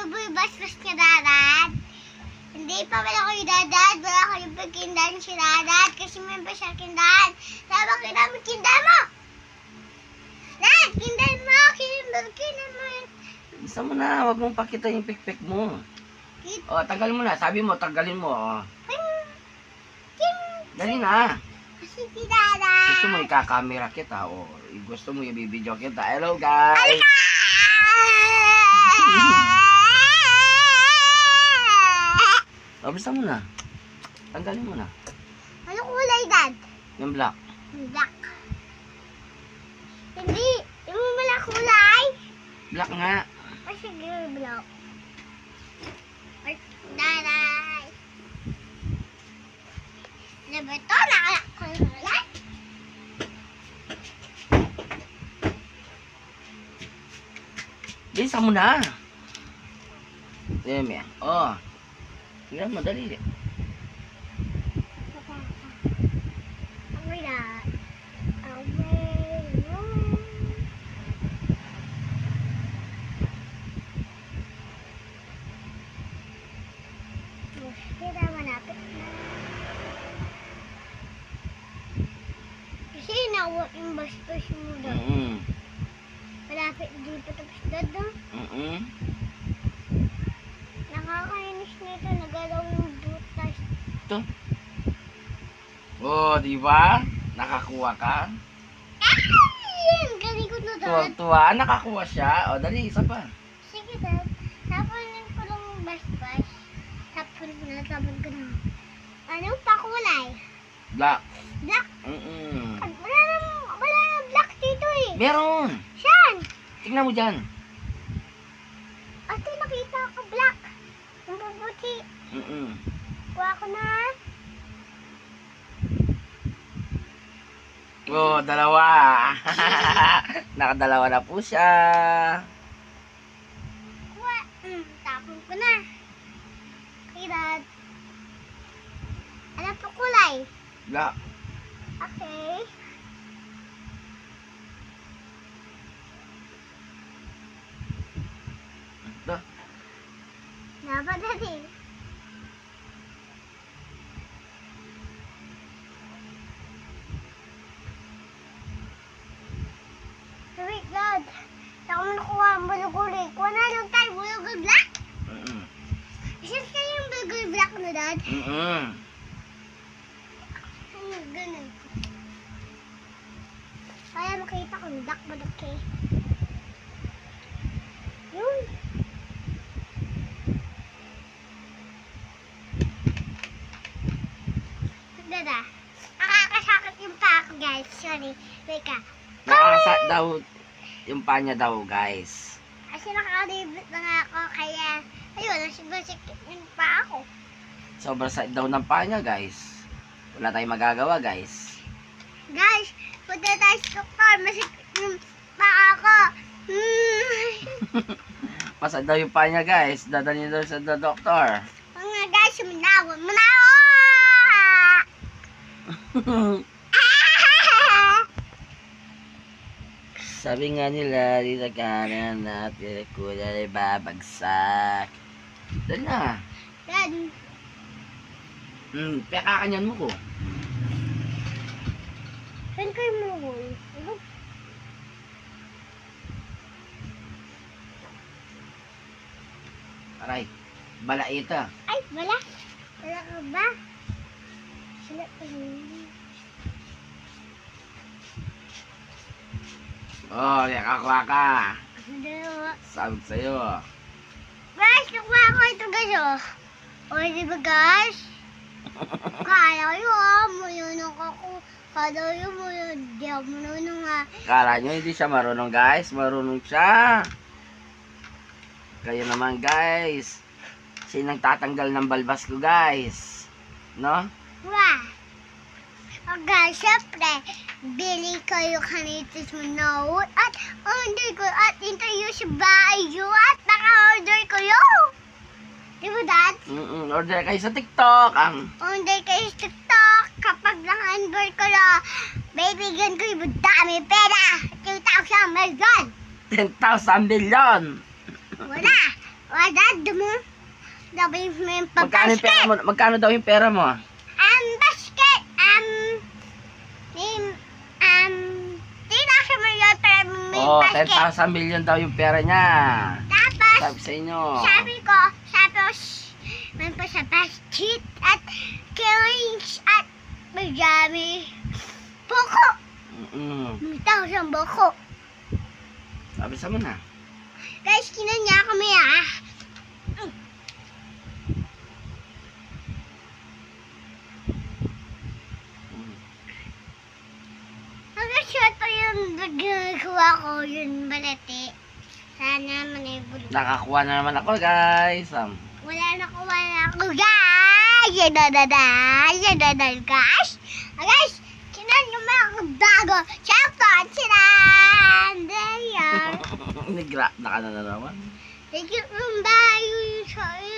po yung basbas niya, Dad. Hindi pa wala kayo, Dad. Wala kayo pagkindan si Dad. Kasi may pa siya kindan. Sabi ko namin kindan mo. Dad, kindan mo. Kindan mo. Isa mo na, huwag mong pakita yung pikpik mo. O, tagal mo na. Sabi mo, tagalin mo. O. Dali na. Kasi si Dada. Gusto mo ikakamera kita. O, gusto mo ibibidyo kita. Hello, guys. O, basta mo na. Tanggalin mo na. Ano kulay, Dad? Yung black. Black. Hindi. Yung wala kulay. Black nga. Ay, sige, black. Ay, Daday. Ano ba ito? Nakakulay? Bisa mo na. Tingnan mo yan. O. Tingnan mo, dali. Okay, Dad. Kita malapit na. Kasi nawak yung bastos mo doon. Malapit din pa tapos doon. Nakakainis nito. Nagalaw yung butas. Ito. O, diba? Nakakuha ka. Ay! Ang galing ko na, Dad. Tuwa-tuwa. Nakakuha siya. O, dali. Isa pa. Sige, Dad. Tapunin ko lang yung bastos. Tapon ko na. Anong pakulay? Black. Black. Wala nang black dito eh. Meron. Saan? Tingnan mo dyan. Ate, nakita ko black. Ang bubuti. Kuha ko na. Oh, dalawa. Nakadalawa na po siya. Kuha. Tapon ko na. Okay, Dad. Ano po kulay? Black. Okay. Ito. Dapat dati. Wait, Dad. Saan ko nakuha ang buluguli? Kuha na lang tayo bulugul black. Isang kayo yung bulugul black na, Dad? Ano, ganun. Kaya makita ko yung black bulog eh. Yun. Dada, nakakasakit yung paa ko, guys. Sorry. Wait ka. Nakakasakit daw yung panya daw, guys. Kasi nakalibot na nga ako, kaya ayun, nasibasik yung paa ko. Sobrang sakit daw ng panya, guys. Wala tayong magagawa, guys. Guys, punta tayo sa doktor. Masikip yung paa ko. Pasad daw yung panya, guys. Dadalhin daw sa doktor. Mga guys, suminawan mo na ako! Sabi nga nila, dilaganan natin kulay babagsak. Dali na. Dad, Pekakanyan mo ko. saan kayo mo? Aray, balaita. Ay, wala. Wala ka ba? Sila pa yun. Oh, nakakuha ka. Dalawa. Sabi ko sa'yo. Guys, nakuha ko ito, guys, oh. O, di ba, guys? Kala yun, mayunong ako. Kala yun, di ako marunong ha. Kala nyo hindi siya marunong, guys. Marunong siya. Kayo naman, guys. Sinang tatanggal ng balbas ko, guys? No? Wow. O, guys, syempre, bili kayo kanito sa note at order ko at interview sa bayo at naka-order ko yun. Di ba, Dad? Order kayo sa TikTok. Order kayo sa TikTok kapag naka-order ko na bibigyan ko yung dami pera. 2,000 million. 10,000 million. Wala. Dad, mo. Dabi mo yung Magkano yung pera pag-basket. mo? Magkano daw yung pera mo? Basket. Tinasya mo yun para may Oh, basket. 10,000 million daw yung pera niya. Tapos, Sabi sa inyo. sabi ko, may pa sa basket at killings at marami. Boko. May tao siyang boko. Sabi sa mo na. Guys, kinanya kami Mag-shot pa yung nagagawa ko yun balati. Sana manibulog. Nakakuha na naman ako, guys. Wala na ako, guys! Yan dadal, guys! Guys, kinanya mo ako dago. Shoutout sila! Andrea! Nigra na ka na naman. Thank you, Rumba!